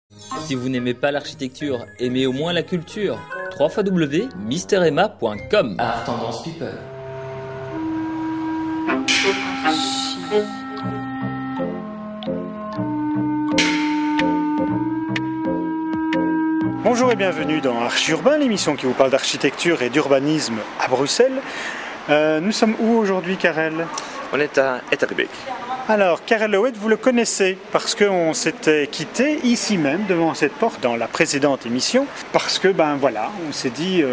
Si vous n'aimez pas l'architecture, aimez au moins la culture. www.misteremma.com. Art Tendance People. Bonjour et bienvenue dans Archi Urbain, l'émission qui vous parle d'architecture et d'urbanisme à Bruxelles. Nous sommes où aujourd'hui, Karel ? On est à Etterbeek. Alors, Karel Leeuwet, vous le connaissez parce qu'on s'était quitté ici même, devant cette porte, dans la précédente émission, parce que, on s'est dit,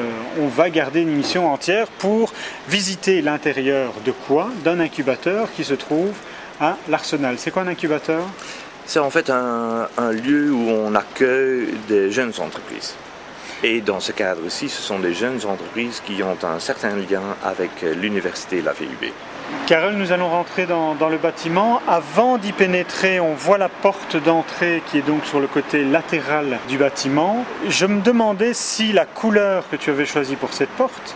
on va garder une émission entière pour visiter l'intérieur de quoi ? D'un incubateur qui se trouve à l'Arsenal. C'est quoi un incubateur ? C'est en fait un lieu où on accueille des jeunes entreprises. Et dans ce cadre-ci, ce sont des jeunes entreprises qui ont un certain lien avec l'université et la VUB. Karel, nous allons rentrer dans le bâtiment. Avant d'y pénétrer, on voit la porte d'entrée qui est donc sur le côté latéral du bâtiment. Je me demandais si la couleur que tu avais choisie pour cette porte,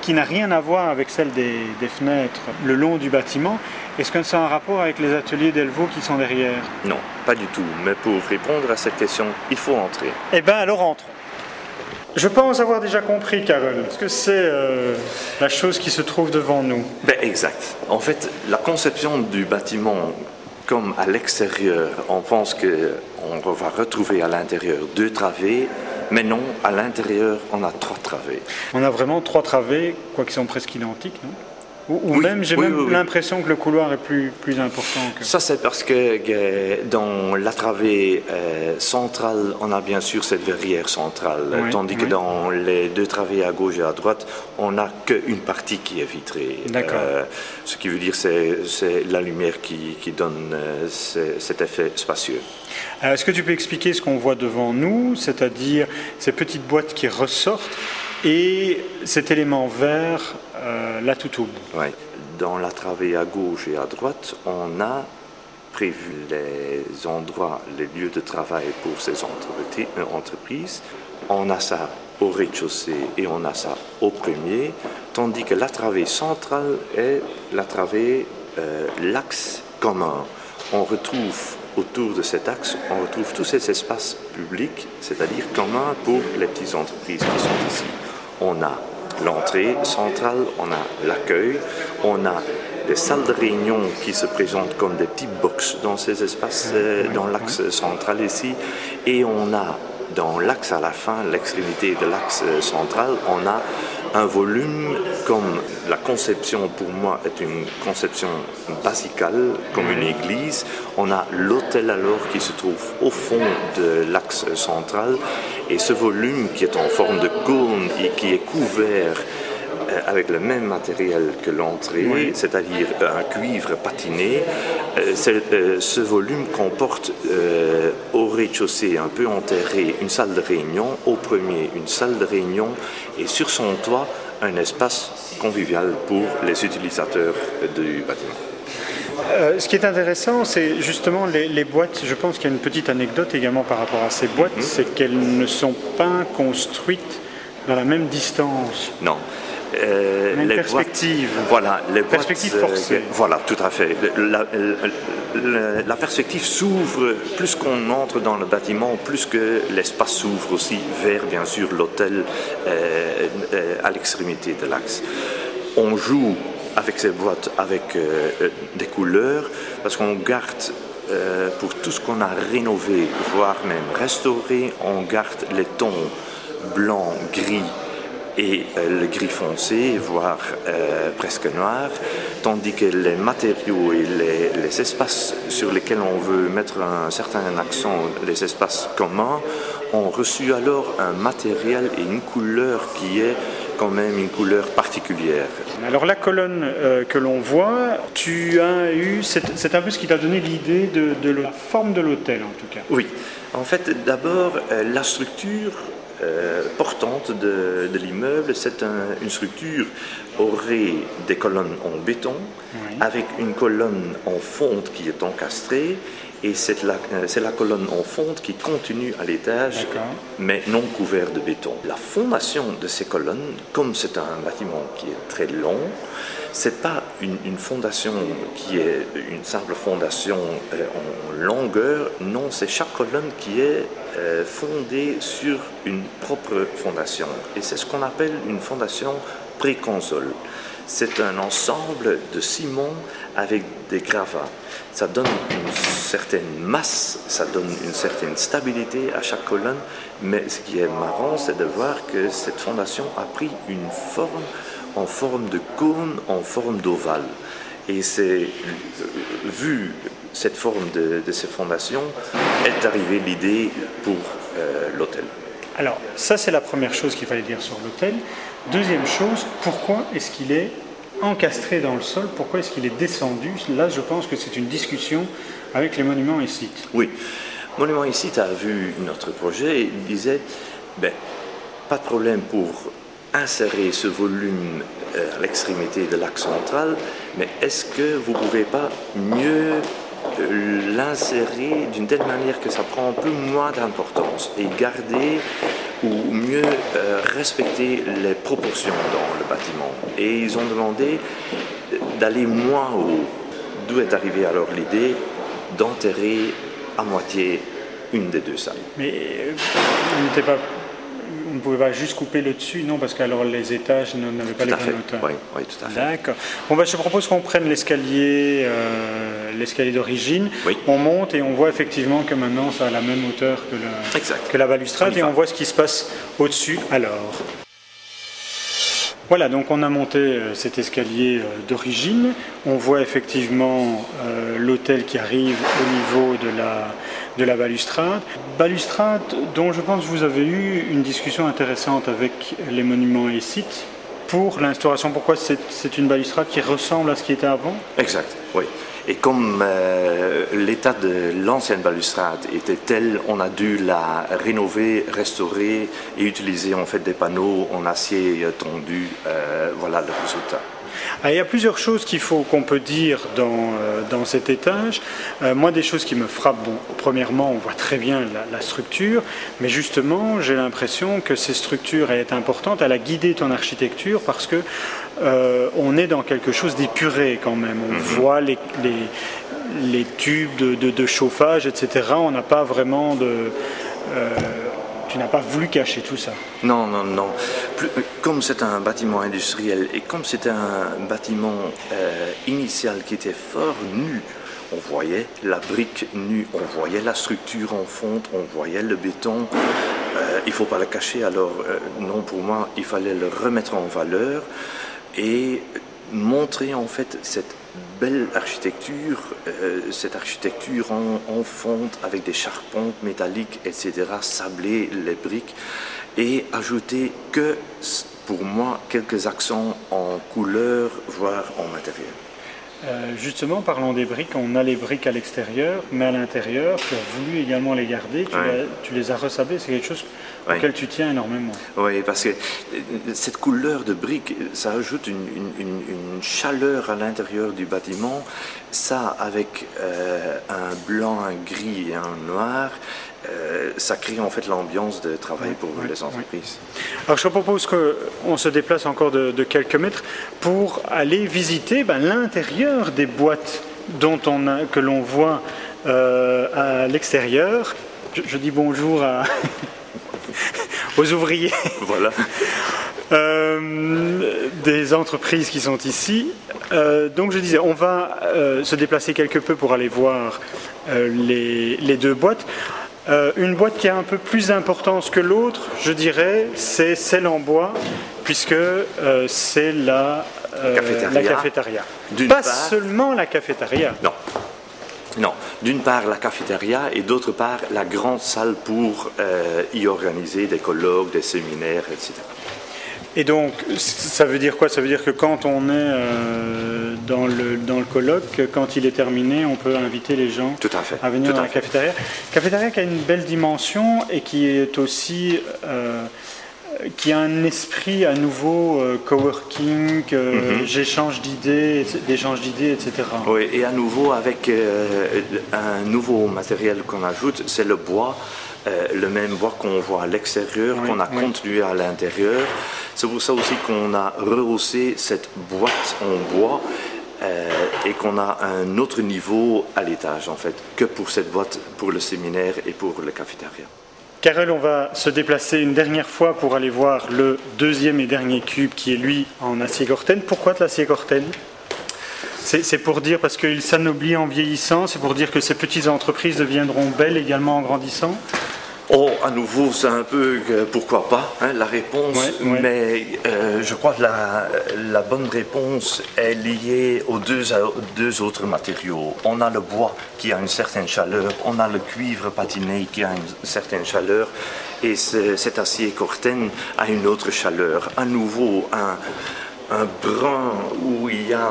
qui n'a rien à voir avec celle des fenêtres le long du bâtiment, est-ce que c'est un rapport avec les ateliers Delvaux qui sont derrière ? Non, pas du tout. Mais pour répondre à cette question, il faut entrer. Eh bien, alors entrons. Je pense avoir déjà compris, Karel. Est-ce que c'est la chose qui se trouve devant nous ? Exact. En fait, la conception du bâtiment, comme à l'extérieur, on pense qu'on va retrouver à l'intérieur 2 travées, mais non, à l'intérieur, on a 3 travées. On a vraiment 3 travées, quoique sont presque identiques, non ? Ou oui, même, j'ai l'impression que le couloir est plus important que... Ça, c'est parce que dans la travée centrale, on a bien sûr cette verrière centrale, tandis que dans les 2 travées à gauche et à droite, on n'a qu'une partie qui est vitrée. Ce qui veut dire c'est la lumière qui donne cet effet spacieux. Alors, est-ce que tu peux expliquer ce qu'on voit devant nous, c'est-à-dire ces petites boîtes qui ressortent et cet élément vert là tout au bout? Oui. Dans la travée à gauche et à droite, on a prévu les endroits, les lieux de travail pour ces entreprises. On a ça au rez-de-chaussée et on a ça au premier, tandis que la travée centrale est la travée, l'axe commun. On retrouve autour de cet axe, on retrouve tous ces espaces publics, c'est-à-dire communs pour les petites entreprises qui sont ici. On a l'entrée centrale, on a l'accueil, on a des salles de réunion qui se présentent comme des petits box dans ces espaces, dans l'axe central ici, et on a dans l'axe à la fin, l'extrémité de l'axe central, on a un volume comme la conception pour moi est une conception basicale, comme une église. On a l'hôtel alors qui se trouve au fond de l'axe central et ce volume qui est en forme de cône et qui est couvert avec le même matériel que l'entrée, c'est-à-dire un cuivre patiné. Ce volume comporte au rez-de-chaussée, un peu enterré, une salle de réunion, au premier une salle de réunion et sur son toit un espace convivial pour les utilisateurs du bâtiment. Ce qui est intéressant, c'est justement les boîtes. Je pense qu'il y a une petite anecdote également par rapport à ces boîtes, c'est qu'elles ne sont pas construites dans la même distance. Non. Les perspectives. Voilà, les perspectives forcées. Voilà, tout à fait. La perspective s'ouvre plus qu'on entre dans le bâtiment, plus que l'espace s'ouvre aussi vers, bien sûr, l'hôtel à l'extrémité de l'axe. On joue avec ces boîtes avec des couleurs, parce qu'on garde pour tout ce qu'on a rénové, voire même restauré, on garde les tons blanc, gris, et le gris foncé, voire presque noir, tandis que les matériaux et les espaces sur lesquels on veut mettre un certain accent, les espaces communs, ont reçu alors un matériel et une couleur qui est quand même une couleur particulière. Alors la colonne que l'on voit, tu as eu, c'est un peu ce qui t'a donné l'idée de la forme de l'hôtel en tout cas. Oui, en fait d'abord la structure portante de l'immeuble, c'est une structure aurait des colonnes en béton, avec une colonne en fonte qui est encastrée et c'est la colonne en fonte qui continue à l'étage, mais non couvert de béton. La fondation de ces colonnes, comme c'est un bâtiment qui est très long, c'est pas une fondation qui est une simple fondation en longueur, non, c'est chaque colonne qui est fondée sur une propre fondation. Et c'est ce qu'on appelle une fondation pré-console. C'est un ensemble de ciment avec des gravats. Ça donne une certaine masse, ça donne une certaine stabilité à chaque colonne, mais ce qui est marrant, c'est de voir que cette fondation a pris une forme en forme de cône, en forme d'ovale. Et c'est vu cette forme de ces fondations, est arrivée l'idée pour l'hôtel. Alors, ça c'est la première chose qu'il fallait dire sur l'hôtel. Deuxième chose, pourquoi est-ce qu'il est encastré dans le sol? Pourquoi est-ce qu'il est descendu? Là, je pense que c'est une discussion avec les monuments et sites. Oui, Monuments et sites a vu notre projet et il disait, pas de problème pour insérer ce volume à l'extrémité de l'axe central, mais est-ce que vous ne pouvez pas mieux l'insérer d'une telle manière que ça prend un peu moins d'importance et garder ou mieux respecter les proportions dans le bâtiment. Et ils ont demandé d'aller moins haut. D'où est arrivée alors l'idée d'enterrer à moitié une des deux salles. Mais on ne pouvait pas juste couper le dessus, non, parce qu'alors les étages n'avaient pas les bonnes hauteurs. Oui, tout à fait. D'accord. Bon, je propose qu'on prenne l'escalier d'origine. Oui. On monte et on voit effectivement que maintenant ça a la même hauteur que la balustrade et on voit ce qui se passe au-dessus alors. Voilà, donc on a monté cet escalier d'origine. On voit effectivement l'hôtel qui arrive au niveau de la balustrade. Balustrade dont je pense que vous avez eu une discussion intéressante avec les monuments et sites pour l'instauration. Pourquoi c'est une balustrade qui ressemble à ce qui était avant? Exact, oui. Et comme l'état de l'ancienne balustrade était tel, on a dû la rénover, restaurer et utiliser en fait des panneaux en acier tondu. Voilà le résultat. Il y a plusieurs choses qu'on peut dire dans cet étage. Moi, des choses qui me frappent, premièrement, on voit très bien la structure, mais justement, j'ai l'impression que cette structure est importante. Elle a guidé ton architecture parce que on est dans quelque chose d'épuré quand même. On voit les tubes de chauffage, etc. On n'a pas vraiment tu n'as pas voulu cacher tout ça? Non. Comme c'est un bâtiment industriel et comme c'était un bâtiment initial qui était fort nu, on voyait la brique nue, on voyait la structure en fonte, on voyait le béton. Il ne faut pas le cacher, alors non, pour moi, il fallait le remettre en valeur et montrer en fait cette belle architecture, cette architecture en fonte avec des charpentes métalliques, etc., sabler les briques et ajouter que, pour moi, quelques accents en couleur, voire en matériel. Justement, parlons des briques. On a les briques à l'extérieur, mais à l'intérieur, tu as voulu également les garder, tu les as ressablées, c'est quelque chose auquel tu tiens énormément. Oui, parce que cette couleur de briques, ça ajoute une chaleur à l'intérieur du bâtiment. Ça, avec un blanc, un gris et un noir, ça crée en fait l'ambiance de travail pour les entreprises. Alors je propose qu'on se déplace encore de quelques mètres pour aller visiter l'intérieur des boîtes que l'on voit à l'extérieur. Je dis bonjour aux ouvriers. Voilà. Des entreprises qui sont ici. Donc je disais, on va se déplacer quelque peu pour aller voir les deux boîtes. Une boîte qui a un peu plus d'importance que l'autre, je dirais, c'est celle en bois, puisque c'est la cafétéria. Pas seulement la cafétéria. Non. D'une part la cafétéria et d'autre part la grande salle pour y organiser des colloques, des séminaires, etc. Et donc, ça veut dire quoi? Ça veut dire que quand on est dans le colloque, quand il est terminé, on peut inviter les gens à venir dans la cafétéria. Cafétéria qui a une belle dimension et qui est aussi qui a un esprit à nouveau coworking, d'échange d'idées, etc. Oui, et à nouveau avec un nouveau matériel qu'on ajoute, c'est le bois. Le même bois qu'on voit à l'extérieur, qu'on a continué à l'intérieur. C'est pour ça aussi qu'on a rehaussé cette boîte en bois et qu'on a un autre niveau à l'étage en fait que pour cette boîte, pour le séminaire et pour le cafétéria. Karel, on va se déplacer une dernière fois pour aller voir le deuxième et dernier cube qui est lui en acier Corten. Pourquoi de l'acier Corten ? C'est pour dire, parce qu'il s'anoblit en vieillissant, c'est pour dire que ces petites entreprises deviendront belles également en grandissant. Oh, à nouveau, c'est un peu pourquoi pas, hein, la réponse, mais je crois que la bonne réponse est liée aux deux autres matériaux. On a le bois qui a une certaine chaleur, on a le cuivre patiné qui a une certaine chaleur, et cet acier Corten a une autre chaleur. À nouveau, un brun où il y a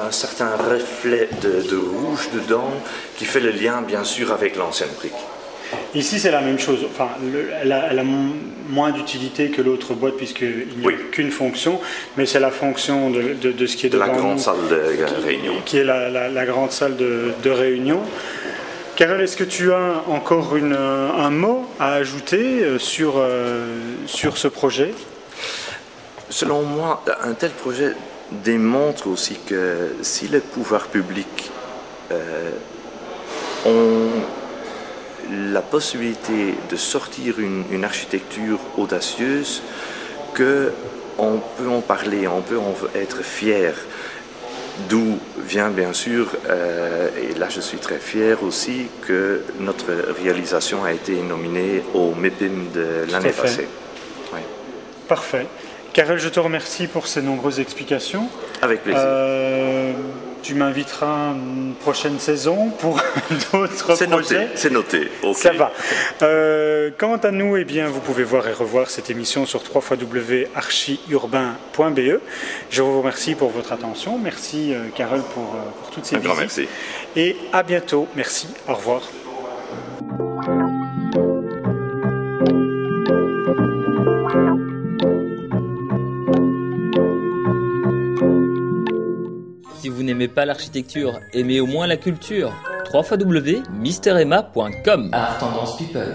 un certain reflet de rouge dedans qui fait le lien bien sûr avec l'ancienne brique. Ici c'est la même chose, enfin, elle a moins d'utilité que l'autre boîte puisqu'il n'y a qu'une fonction, mais c'est la fonction de ce qui est devant la grande salle de réunion. Qui est la grande salle de réunion. Karel, est-ce que tu as encore un mot à ajouter sur ce projet ? Selon moi, un tel projet démontre aussi que si les pouvoirs publics ont la possibilité de sortir une architecture audacieuse, qu'on peut en parler, on peut en être fier. D'où vient bien sûr, et là je suis très fier aussi, que notre réalisation a été nominée au MEPIM de l'année passée. Oui. Parfait. Karel, je te remercie pour ces nombreuses explications. Avec plaisir. Tu m'inviteras une prochaine saison pour d'autres projets. C'est noté. Okay. Ça va. Quant à nous, eh bien, vous pouvez voir et revoir cette émission sur www.archiurbain.be. Je vous remercie pour votre attention. Merci Karel pour toutes ces visites. Merci. Et à bientôt. Merci. Au revoir. Si vous n'aimez pas l'architecture, aimez au moins la culture. www.misteremma.com. Art Tendance People.